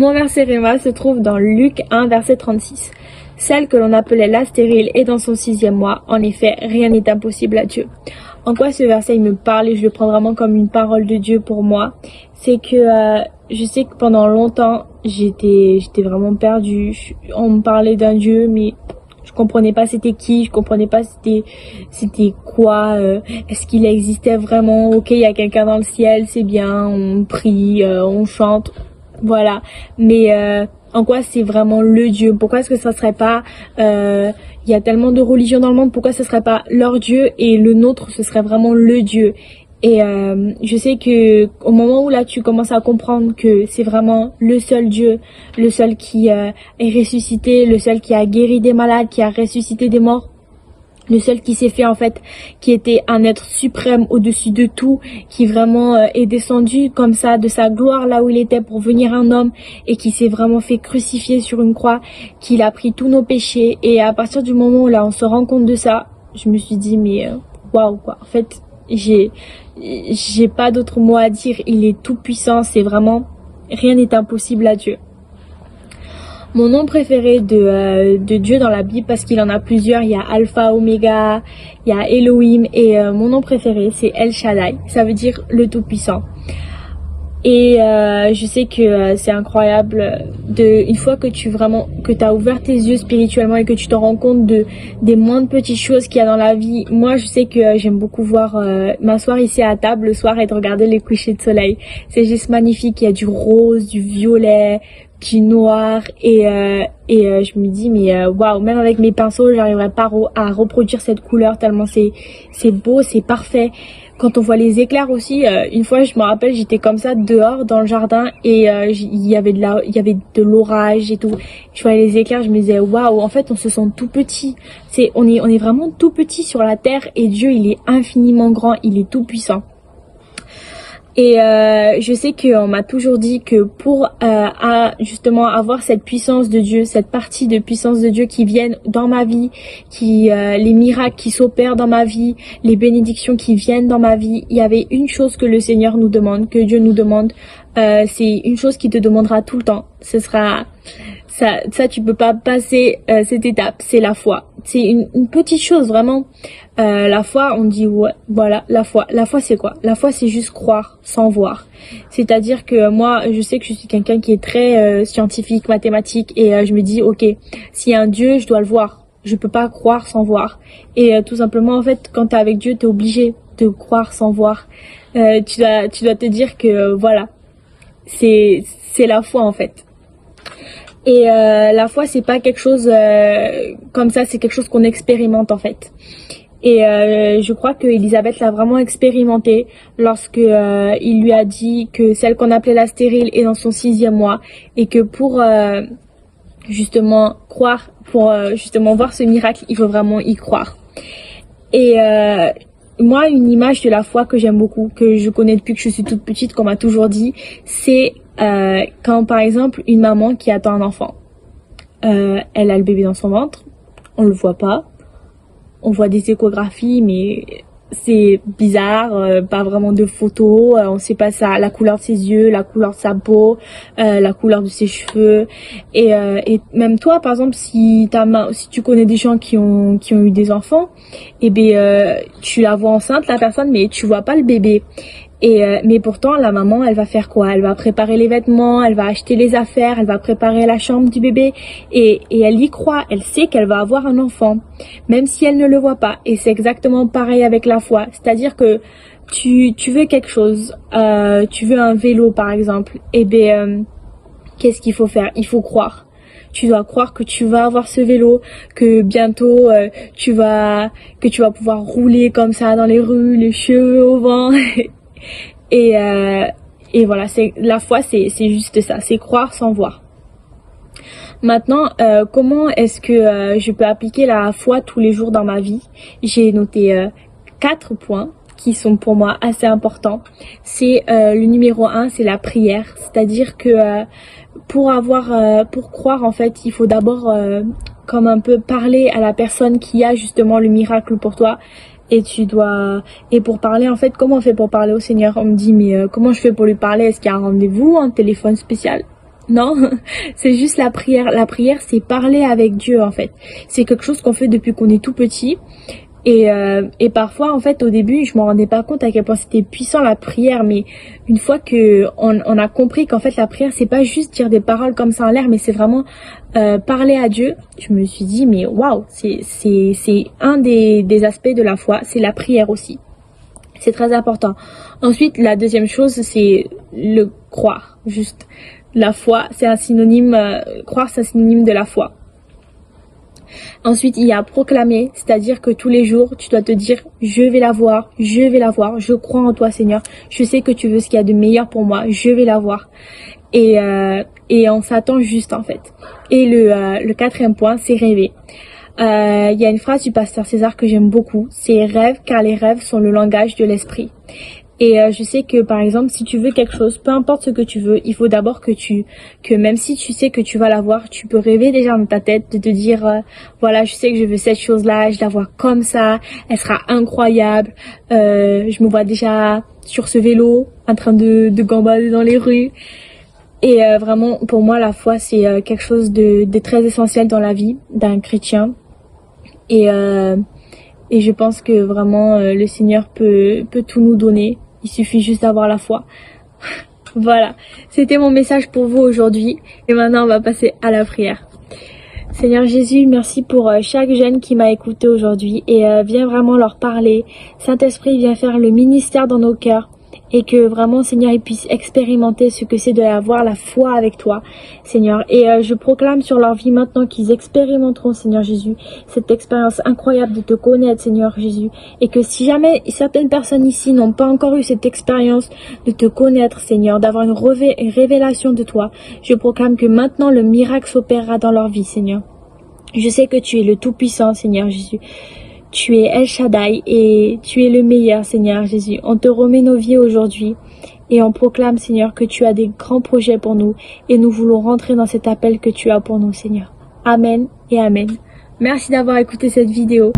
Mon verset Réma se trouve dans Luc 1, verset 36. Celle que l'on appelait la stérile est dans son 6e mois. En effet, rien n'est impossible à Dieu. En quoi ce verset il me parle et je le prends vraiment comme une parole de Dieu pour moi, c'est que je sais que pendant longtemps j'étais vraiment perdue. On me parlait d'un Dieu mais je comprenais pas c'était qui, je comprenais pas c'était quoi, est-ce qu'il existait vraiment. Ok, il y a quelqu'un dans le ciel, c'est bien, on prie, on chante, voilà, mais en quoi c'est vraiment le Dieu? Pourquoi est-ce que ça serait pas il y a tellement de religions dans le monde, pourquoi ce serait pas leur Dieu et le nôtre ce serait vraiment le Dieu? Et je sais que au moment où là tu commences à comprendre que c'est vraiment le seul Dieu, le seul qui est ressuscité, le seul qui a guéri des malades, qui a ressuscité des morts, le seul qui s'est fait en fait, qui était un être suprême au-dessus de tout, qui vraiment est descendu comme ça de sa gloire là où il était pour venir un homme et qui s'est vraiment fait crucifier sur une croix, qu'il a pris tous nos péchés. Et à partir du moment où là on se rend compte de ça, je me suis dit mais waouh quoi, en fait j'ai pas d'autres mots à dire, il est tout puissant, c'est vraiment rien n'est impossible à Dieu. Mon nom préféré de Dieu dans la Bible, parce qu'il en a plusieurs, il y a Alpha, Oméga, il y a Elohim, et mon nom préféré c'est El Shaddai, ça veut dire le Tout-Puissant. Et je sais que c'est incroyable une fois que t'as ouvert tes yeux spirituellement et que tu te rends compte des moindres petites choses qu'il y a dans la vie. Moi je sais que j'aime beaucoup m'asseoir ici à table le soir et de regarder les couchers de soleil. C'est juste magnifique, il y a du rose, du violet, du noir et je me dis mais waouh, même avec mes pinceaux j'arriverai pas à reproduire cette couleur tellement c'est beau, c'est parfait. Quand on voit les éclairs aussi, une fois je me rappelle j'étais comme ça dehors dans le jardin et il y avait de l'orage et tout. Je voyais les éclairs, je me disais waouh, en fait on se sent tout petit. On est vraiment tout petit sur la terre et Dieu il est infiniment grand, il est tout puissant. Et je sais qu'on m'a toujours dit que pour justement avoir cette puissance de Dieu, cette partie de puissance de Dieu qui viennent dans ma vie, les miracles qui s'opèrent dans ma vie, les bénédictions qui viennent dans ma vie, il y avait une chose que le Seigneur nous demande, que Dieu nous demande, c'est une chose qu'il te demandera tout le temps. Ce sera ça tu peux pas passer cette étape, c'est la foi. C'est une petite chose vraiment. La foi, on dit ouais, voilà, la foi c'est quoi? La foi c'est juste croire sans voir. C'est-à-dire que moi, je sais que je suis quelqu'un qui est très scientifique, mathématique et je me dis OK, s'il y a un Dieu, je dois le voir. Je peux pas croire sans voir. Et tout simplement en fait, quand t'es avec Dieu, t'es obligé de croire sans voir. Tu dois te dire que voilà, c'est la foi en fait. Et la foi c'est pas quelque chose comme ça, c'est quelque chose qu'on expérimente en fait. Et je crois que Elisabeth l'a vraiment expérimenté lorsque il lui a dit que celle qu'on appelait la stérile est dans son 6e mois et que pour justement croire, pour justement voir ce miracle, il faut vraiment y croire. Et moi, une image de la foi que j'aime beaucoup, que je connais depuis que je suis toute petite, qu'on m'a toujours dit, c'est quand par exemple une maman qui attend un enfant, elle a le bébé dans son ventre, on le voit pas. On voit des échographies, mais c'est bizarre, pas vraiment de photos, on sait pas ça, la couleur de ses yeux, la couleur de sa peau, la couleur de ses cheveux, et même toi, par exemple, si tu connais des gens qui ont eu des enfants, et ben tu la vois enceinte la personne, mais tu vois pas le bébé. Et mais pourtant la maman elle va faire quoi? Elle va préparer les vêtements, elle va acheter les affaires, elle va préparer la chambre du bébé et elle y croit, elle sait qu'elle va avoir un enfant même si elle ne le voit pas. Et c'est exactement pareil avec la foi, c'est-à-dire que tu veux quelque chose, tu veux un vélo par exemple, et ben qu'est-ce qu'il faut faire? Il faut croire. Tu dois croire que tu vas avoir ce vélo, que bientôt tu vas pouvoir rouler comme ça dans les rues, les cheveux au vent. Et voilà, c'est la foi, c'est juste ça, c'est croire sans voir. Maintenant, comment est-ce que je peux appliquer la foi tous les jours dans ma vie? J'ai noté 4 points qui sont pour moi assez importants. C'est le numéro 1, c'est la prière, c'est-à-dire que pour croire en fait, il faut d'abord comme un peu parler à la personne qui a justement le miracle pour toi. Et pour parler en fait, comment on fait pour parler au Seigneur? On me dit mais comment je fais pour lui parler? Est-ce qu'il y a un rendez-vous, un téléphone spécial? Non, c'est juste la prière. La prière, c'est parler avec Dieu en fait. C'est quelque chose qu'on fait depuis qu'on est tout petit. Et parfois, en fait, au début, je m'en rendais pas compte à quel point c'était puissant la prière. Mais une fois que on a compris qu'en fait la prière, c'est pas juste dire des paroles comme ça en l'air, mais c'est vraiment parler à Dieu. Je me suis dit, mais waouh, c'est un des aspects de la foi, c'est la prière aussi. C'est très important. Ensuite, la deuxième chose, c'est le croire. Juste, la foi, c'est un synonyme. Croire, c'est un synonyme de la foi. Ensuite, il y a proclamer, c'est-à-dire que tous les jours, tu dois te dire, je vais la voir, je vais la voir, je crois en toi Seigneur, je sais que tu veux ce qu'il y a de meilleur pour moi, je vais la voir. Et on s'attend juste en fait. Et le quatrième point, c'est rêver. Il y a une phrase du pasteur César que j'aime beaucoup, c'est rêve car les rêves sont le langage de l'esprit. Et je sais que par exemple, si tu veux quelque chose, peu importe ce que tu veux, il faut d'abord que même si tu sais que tu vas l'avoir, tu peux rêver déjà dans ta tête, de te dire, voilà, je sais que je veux cette chose-là, je la vois comme ça, elle sera incroyable, je me vois déjà sur ce vélo, en train de gambader dans les rues. Et vraiment, pour moi, la foi, c'est quelque chose de très essentiel dans la vie d'un chrétien. Et je pense que vraiment, le Seigneur peut tout nous donner. Il suffit juste d'avoir la foi. Voilà, c'était mon message pour vous aujourd'hui. Et maintenant, on va passer à la prière. Seigneur Jésus, merci pour chaque jeune qui m'a écouté aujourd'hui. Et viens vraiment leur parler. Saint-Esprit, viens faire le ministère dans nos cœurs. Et que vraiment, Seigneur, ils puissent expérimenter ce que c'est d'avoir la foi avec toi, Seigneur. Et je proclame sur leur vie maintenant qu'ils expérimenteront, Seigneur Jésus, cette expérience incroyable de te connaître, Seigneur Jésus. Et que si jamais certaines personnes ici n'ont pas encore eu cette expérience de te connaître, Seigneur, d'avoir une révélation de toi, je proclame que maintenant le miracle s'opérera dans leur vie, Seigneur. Je sais que tu es le Tout-Puissant, Seigneur Jésus. Tu es El Shaddai et tu es le meilleur, Seigneur Jésus. On te remet nos vies aujourd'hui et on proclame, Seigneur, que tu as des grands projets pour nous et nous voulons rentrer dans cet appel que tu as pour nous, Seigneur. Amen et Amen. Merci d'avoir écouté cette vidéo.